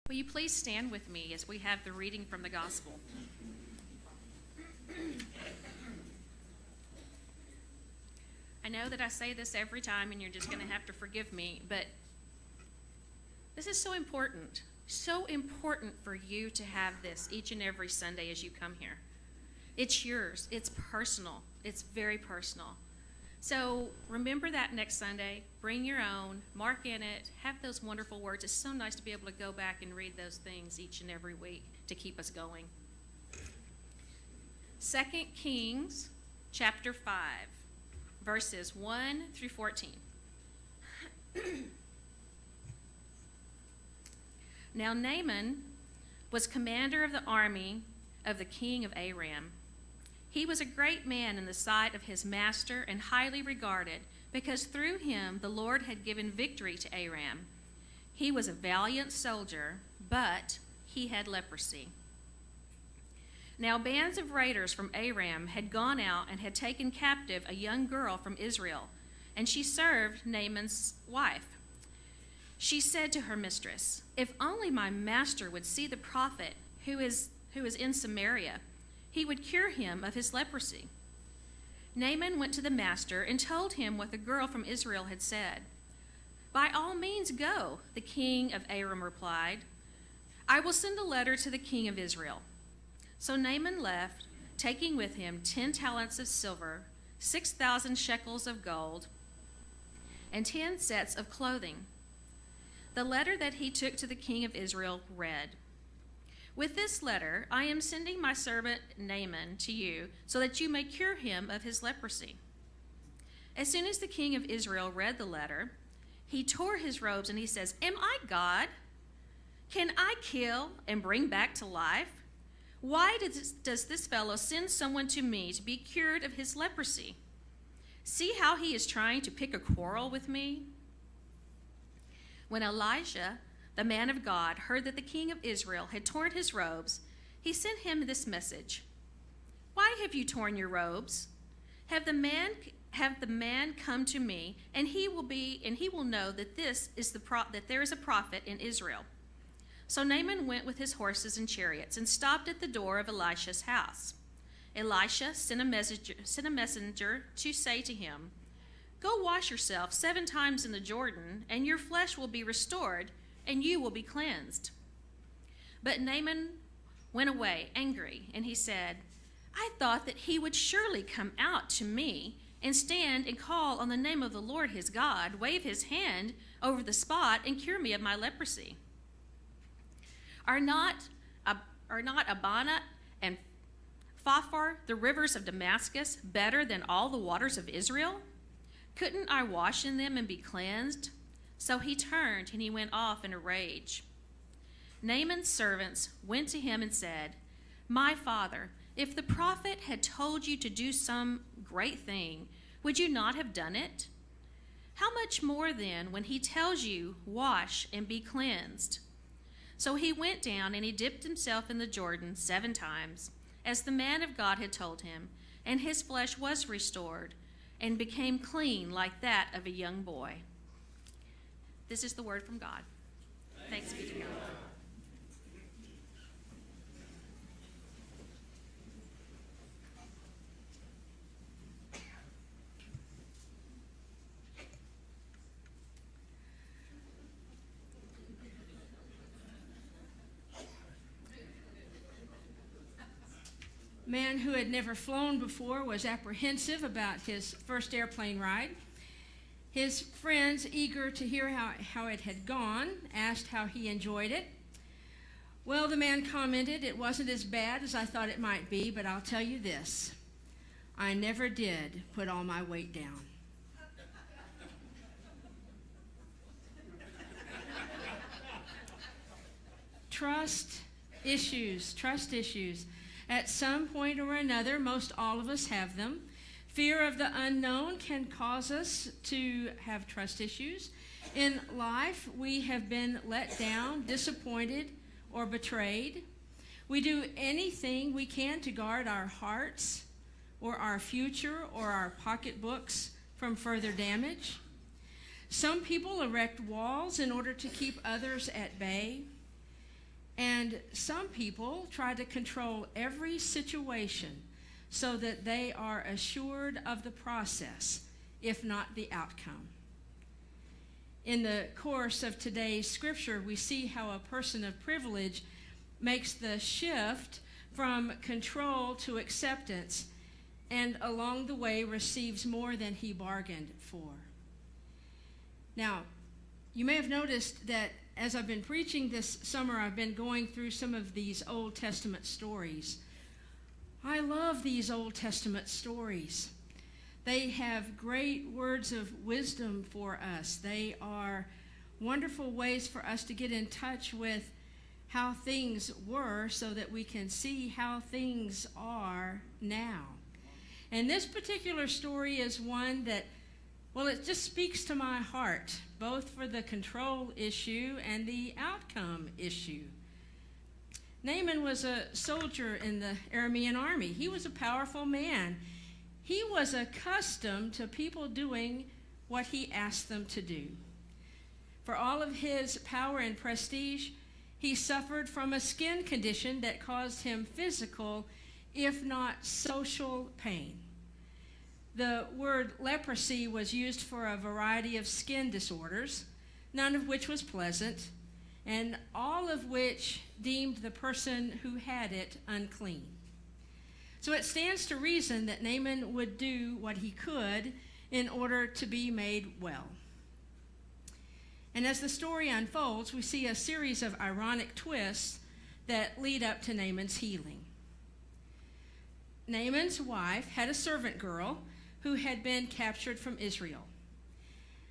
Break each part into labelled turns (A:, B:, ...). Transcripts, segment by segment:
A: Will you please stand with me as we have the reading from the gospel? I know that I say this every time and you're just going to have to forgive me, but this is so important for you to have this each and every Sunday as you come here. It's yours. It's personal. It's very personal. So remember that next Sunday. Bring your own. Mark in it. Have those wonderful words. It's so nice to be able to go back and read those things each and every week to keep us going. 2 Kings chapter 5, verses 1 through 14. Now Naaman was commander of the army of the king of Aram. He was a great man in the sight of his master and highly regarded, because through him the Lord had given victory to Aram. He was a valiant soldier, but he had leprosy. Now bands of raiders from Aram had gone out and had taken captive a young girl from Israel, and she served Naaman's wife. She said to her mistress, "If only my master would see the prophet who is in Samaria, he would cure him of his leprosy." Naaman went to the master and told him what the girl from Israel had said. "By all means go," the king of Aram replied. "I will send a letter to the king of Israel." So Naaman left, taking with him 10 talents of silver, 6,000 shekels of gold, and 10 sets of clothing. The letter that he took to the king of Israel read, "With this letter, I am sending my servant Naaman to you so that you may cure him of his leprosy." As soon as the king of Israel read the letter, he tore his robes and he says, "Am I God? Can I kill and bring back to life? Why does this fellow send someone to me to be cured of his leprosy? See how he is trying to pick a quarrel with me?" When Elisha, the man of God, heard that the king of Israel had torn his robes, he sent him this message: "Why have you torn your robes? Have the man come to me, and he will know that that there is a prophet in Israel." So Naaman went with his horses and chariots and stopped at the door of Elisha's house. Elisha sent a messenger to say to him, "Go wash yourself 7 times in the Jordan, and your flesh will be restored, and you will be cleansed." But Naaman went away angry, and he said, "I thought that he would surely come out to me and stand and call on the name of the Lord his God, wave his hand over the spot, and cure me of my leprosy. Are not Abana and Pharpar, the rivers of Damascus, better than all the waters of Israel? Couldn't I wash in them and be cleansed?" So he turned and he went off in a rage. Naaman's servants went to him and said, "My father, if the prophet had told you to do some great thing, would you not have done it? How much more then when he tells you, 'Wash and be cleansed'?" So he went down and he dipped himself in the Jordan 7 times, as the man of God had told him, and his flesh was restored and became clean like that of a young boy. This is the word from God. Thanks be to God.
B: A man who had never flown before was apprehensive about his first airplane ride. His friends, eager to hear how it had gone, asked how he enjoyed it. Well, the man commented, "It wasn't as bad as I thought it might be, but I'll tell you this, I never did put all my weight down." Trust issues. At some point or another, most all of us have them. Fear of the unknown can cause us to have trust issues. In life, we have been let down, disappointed, or betrayed. We do anything we can to guard our hearts or our future or our pocketbooks from further damage. Some people erect walls in order to keep others at bay. And some people try to control every situation so that they are assured of the process, if not the outcome. In the course of today's scripture, we see how a person of privilege makes the shift from control to acceptance, and along the way receives more than he bargained for. Now, you may have noticed that as I've been preaching this summer, I've been going through some of these Old Testament stories. I love these Old Testament stories. They have great words of wisdom for us. They are wonderful ways for us to get in touch with how things were so that we can see how things are now. And this particular story is one that, well, it just speaks to my heart, both for the control issue and the outcome issue. Naaman was a soldier in the Aramean army. He was a powerful man. He was accustomed to people doing what he asked them to do. For all of his power and prestige, he suffered from a skin condition that caused him physical, if not social, pain. The word leprosy was used for a variety of skin disorders, none of which was pleasant, and all of which deemed the person who had it unclean. So it stands to reason that Naaman would do what he could in order to be made well. And as the story unfolds, we see a series of ironic twists that lead up to Naaman's healing. Naaman's wife had a servant girl who had been captured from Israel.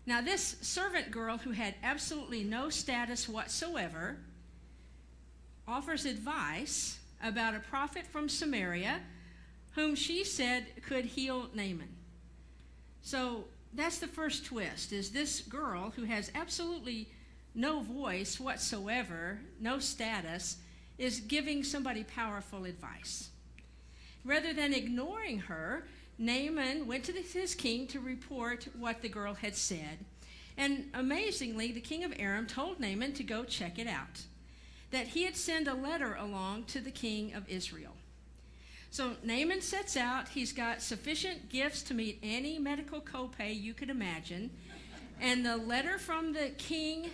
B: Now, this servant girl, who had absolutely no status whatsoever, offers advice about a prophet from Samaria whom she said could heal Naaman. So that's the first twist, is this girl who has absolutely no voice whatsoever, no status, is giving somebody powerful advice. Rather than ignoring her, Naaman went to his king to report what the girl had said. And amazingly, the king of Aram told Naaman to go check it out, that he had sent a letter along to the king of Israel. So Naaman sets out. He's got sufficient gifts to meet any medical copay you could imagine. And the letter from the king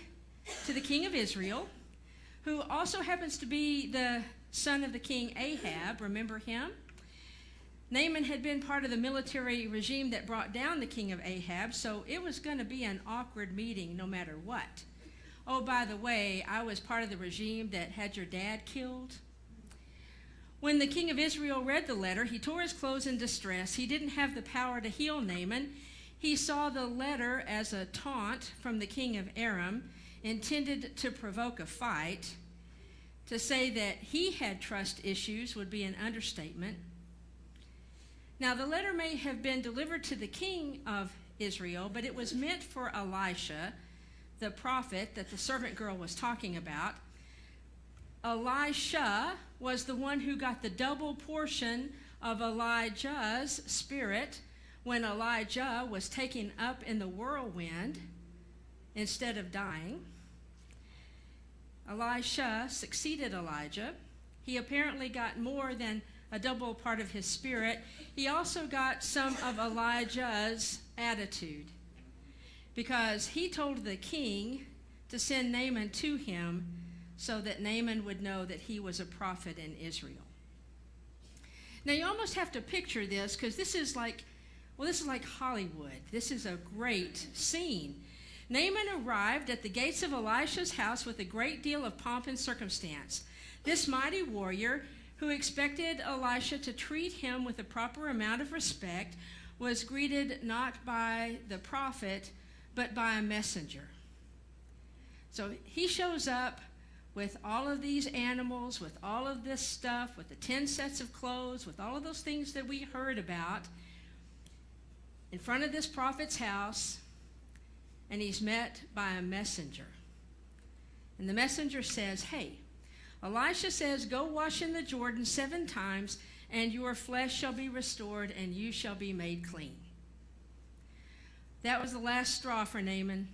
B: to the king of Israel, who also happens to be the son of the king Ahab, remember him? Naaman had been part of the military regime that brought down the king of Ahab, so it was going to be an awkward meeting no matter what. Oh, by the way, I was part of the regime that had your dad killed. When the king of Israel read the letter, he tore his clothes in distress. He didn't have the power to heal Naaman. He saw the letter as a taunt from the king of Aram, intended to provoke a fight. To say that he had trust issues would be an understatement. Now, the letter may have been delivered to the king of Israel, but it was meant for Elisha, the prophet that the servant girl was talking about. Elisha was the one who got the double portion of Elijah's spirit when Elijah was taken up in the whirlwind instead of dying. Elisha succeeded Elijah. He apparently got more than a double part of his spirit. He also got some of Elijah's attitude, because he told the king to send Naaman to him so that Naaman would know that he was a prophet in Israel. Now, you almost have to picture this, because this is like Hollywood. This is a great scene. Naaman arrived at the gates of Elisha's house with a great deal of pomp and circumstance. This mighty warrior, who expected Elisha to treat him with a proper amount of respect, was greeted not by the prophet, but by a messenger. So he shows up with all of these animals, with all of this stuff, with the 10 sets of clothes, with all of those things that we heard about, in front of this prophet's house, and he's met by a messenger. And the messenger says, hey, Elisha says, go wash in the Jordan 7 times, and your flesh shall be restored, and you shall be made clean. That was the last straw for Naaman.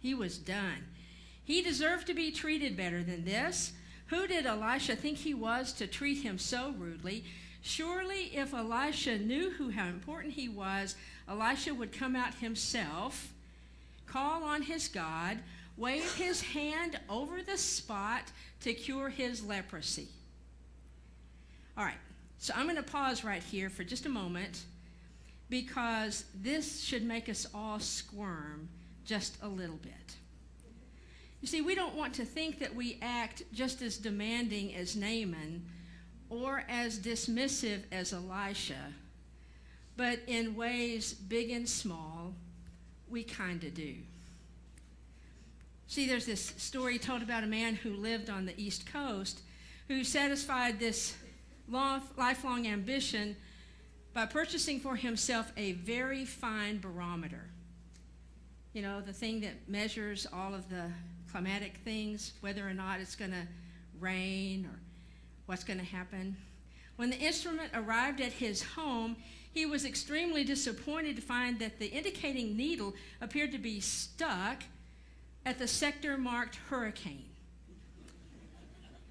B: He was done. He deserved to be treated better than this. Who did Elisha think he was to treat him so rudely? Surely if Elisha knew how important he was, Elisha would come out himself, call on his God, wave his hand over the spot to cure his leprosy. All right, so I'm going to pause right here for just a moment because this should make us all squirm just a little bit. You see, we don't want to think that we act just as demanding as Naaman or as dismissive as Elisha, but in ways big and small, we kind of do. See, there's this story told about a man who lived on the East Coast who satisfied this lifelong ambition by purchasing for himself a very fine barometer. You know, the thing that measures all of the climatic things, whether or not it's going to rain or what's going to happen. When the instrument arrived at his home, he was extremely disappointed to find that the indicating needle appeared to be stuck at the sector marked hurricane.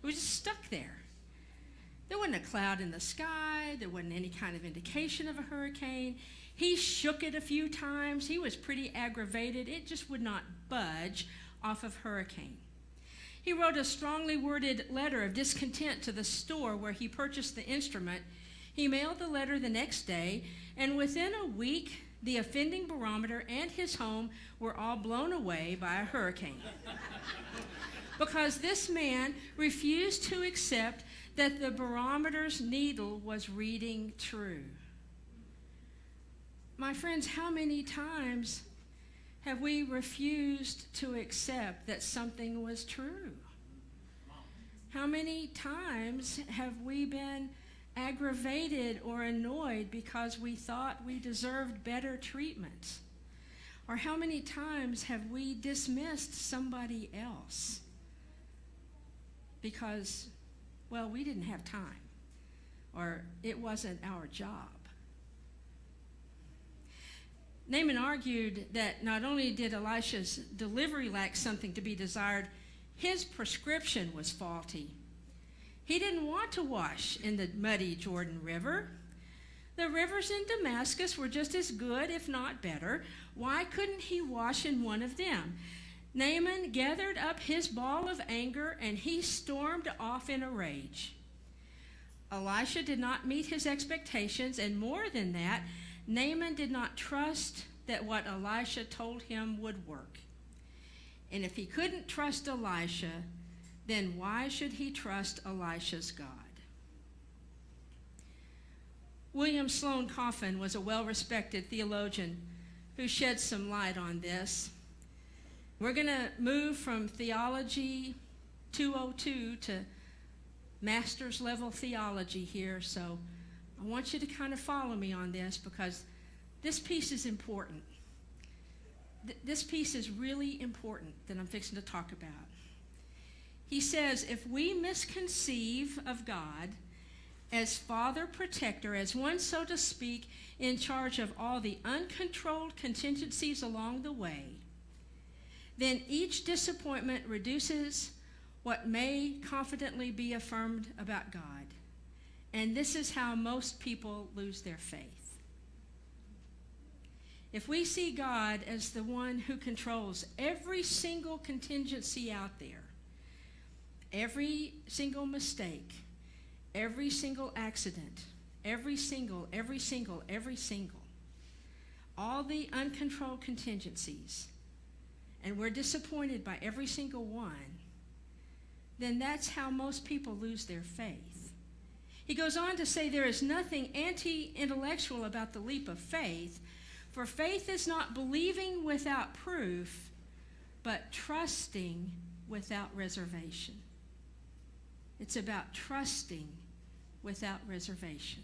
B: It was just stuck there. There wasn't a cloud in the sky. There wasn't any kind of indication of a hurricane. He shook it a few times. He was pretty aggravated. It just would not budge off of hurricane. He wrote a strongly worded letter of discontent to the store where he purchased the instrument. He mailed the letter the next day, and within a week, the offending barometer and his home were all blown away by a hurricane. Because this man refused to accept that the barometer's needle was reading true. My friends, how many times have we refused to accept that something was true? How many times have we been aggravated or annoyed because we thought we deserved better treatment? Or how many times have we dismissed somebody else because, well, we didn't have time or it wasn't our job? Naaman argued that not only did Elisha's delivery lack something to be desired, his prescription was faulty. He didn't want to wash in the muddy Jordan River. The rivers in Damascus were just as good, if not better. Why couldn't he wash in one of them? Naaman gathered up his ball of anger and he stormed off in a rage. Elisha did not meet his expectations, and more than that, Naaman did not trust that what Elisha told him would work. And if he couldn't trust Elisha, then why should he trust Elisha's God? William Sloane Coffin was a well-respected theologian who shed some light on this. We're going to move from Theology 202 to master's level theology here, so I want you to kind of follow me on this because this piece is important. This piece is really important that I'm fixing to talk about. He says, if we misconceive of God as Father Protector, as one, so to speak, in charge of all the uncontrolled contingencies along the way, then each disappointment reduces what may confidently be affirmed about God. And this is how most people lose their faith. If we see God as the one who controls every single contingency out there, every single mistake, every single accident, every single, all the uncontrolled contingencies, and we're disappointed by every single one, then that's how most people lose their faith. He goes on to say there is nothing anti-intellectual about the leap of faith, for faith is not believing without proof, but trusting without reservation. It's about trusting without reservation.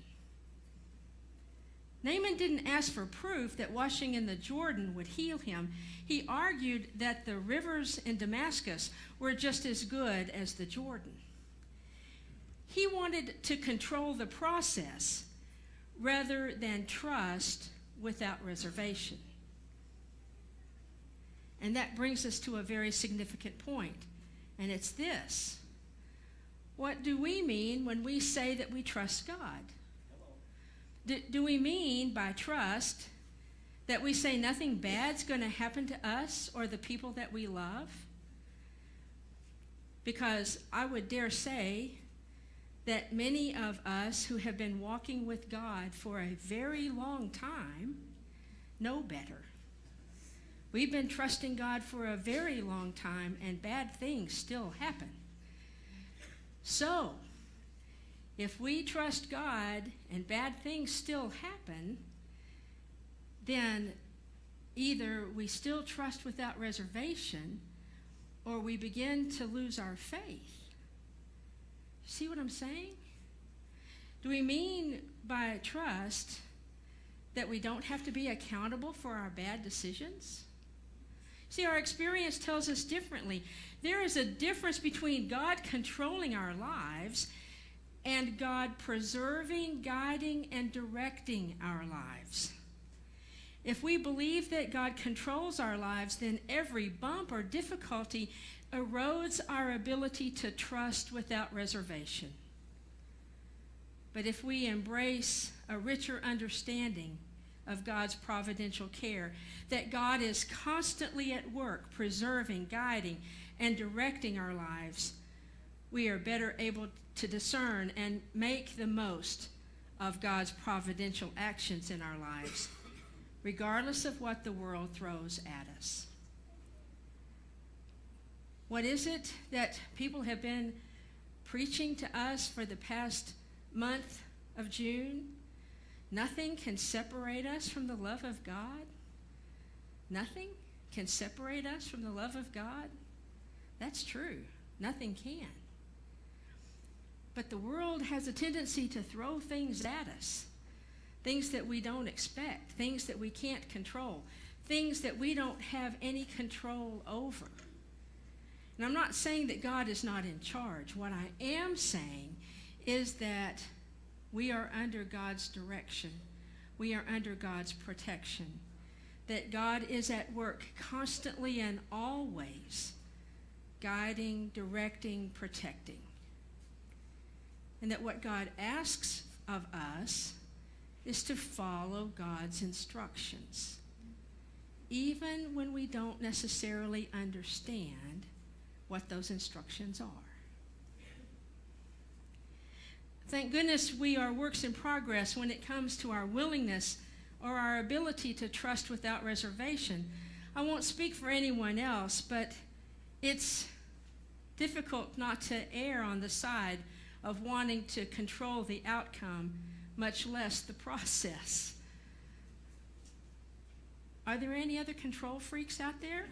B: Naaman didn't ask for proof that washing in the Jordan would heal him. He argued that the rivers in Damascus were just as good as the Jordan. He wanted to control the process rather than trust without reservation. And that brings us to a very significant point, and it's this. what do we mean when we say that we trust God? Do we mean by trust that we say nothing bad's going to happen to us or the people that we love? Because I would dare say that many of us who have been walking with God for a very long time know better. We've been trusting God for a very long time, and bad things still happen. So, if we trust God and bad things still happen, then either we still trust without reservation or we begin to lose our faith. See what I'm saying? Do we mean by trust that we don't have to be accountable for our bad decisions? See, our experience tells us differently. There is a difference between God controlling our lives and God preserving, guiding, and directing our lives. If we believe that God controls our lives, then every bump or difficulty erodes our ability to trust without reservation. But if we embrace a richer understanding of God's providential care, that God is constantly at work preserving, guiding, and directing our lives, we are better able to discern and make the most of God's providential actions in our lives, regardless of what the world throws at us. What is it that people have been preaching to us for the past month of June? Nothing can separate us from the love of God. Nothing can separate us from the love of God. That's true. Nothing can. But the world has a tendency to throw things at us, things that we don't expect, things that we can't control, things that we don't have any control over. And I'm not saying that God is not in charge. What I am saying is that we are under God's direction. We are under God's protection. That God is at work constantly and always, guiding, directing, protecting. And that what God asks of us is to follow God's instructions, even when we don't necessarily understand what those instructions are. Thank goodness we are works in progress when it comes to our willingness or our ability to trust without reservation. I won't speak for anyone else, but it's difficult not to err on the side of wanting to control the outcome, much less the process. Are there any other control freaks out there?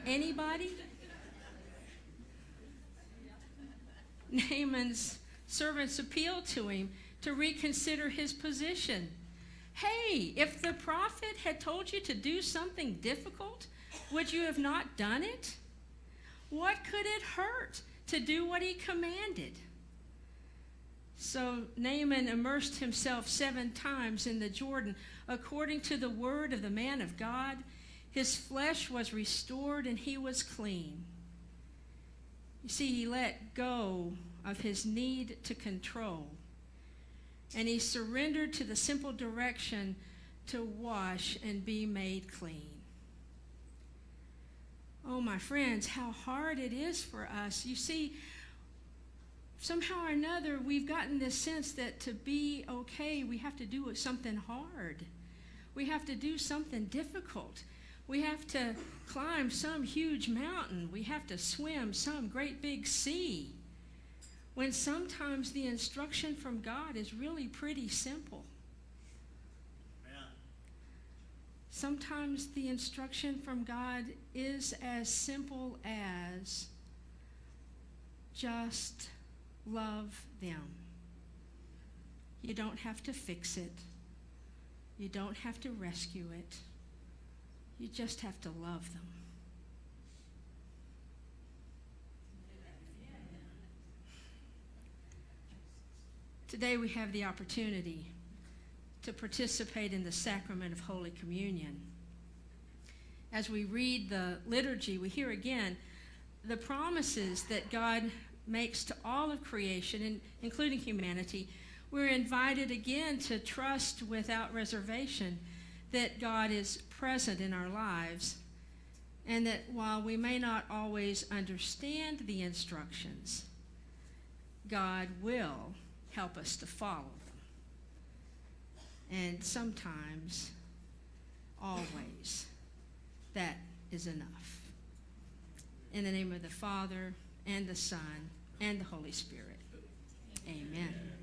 B: Anybody? Naaman's servants appealed to him to reconsider his position. Hey, if the prophet had told you to do something difficult, would you have not done it? What could it hurt to do what he commanded? So Naaman immersed himself 7 times in the Jordan according to the word of the man of God. His flesh was restored and he was clean. You see, he let go of his need to control, and he surrendered to the simple direction to wash and be made clean. Oh, my friends, how hard it is for us. You see, somehow or another, we've gotten this sense that to be okay, we have to do something hard. We have to do something difficult. We have to climb some huge mountain. We have to swim some great big sea. When sometimes the instruction from God is really pretty simple. Amen. Sometimes the instruction from God is as simple as just love them. You don't have to fix it. You don't have to rescue it. You just have to love them. Today we have the opportunity to participate in the sacrament of Holy Communion. As we read the liturgy, we hear again the promises that God makes to all of creation, including humanity, we're invited again to trust without reservation that God is present in our lives, and that while we may not always understand the instructions, God will help us to follow them. And sometimes, always, that is enough. In the name of the Father, and the Son, and the Holy Spirit. Amen.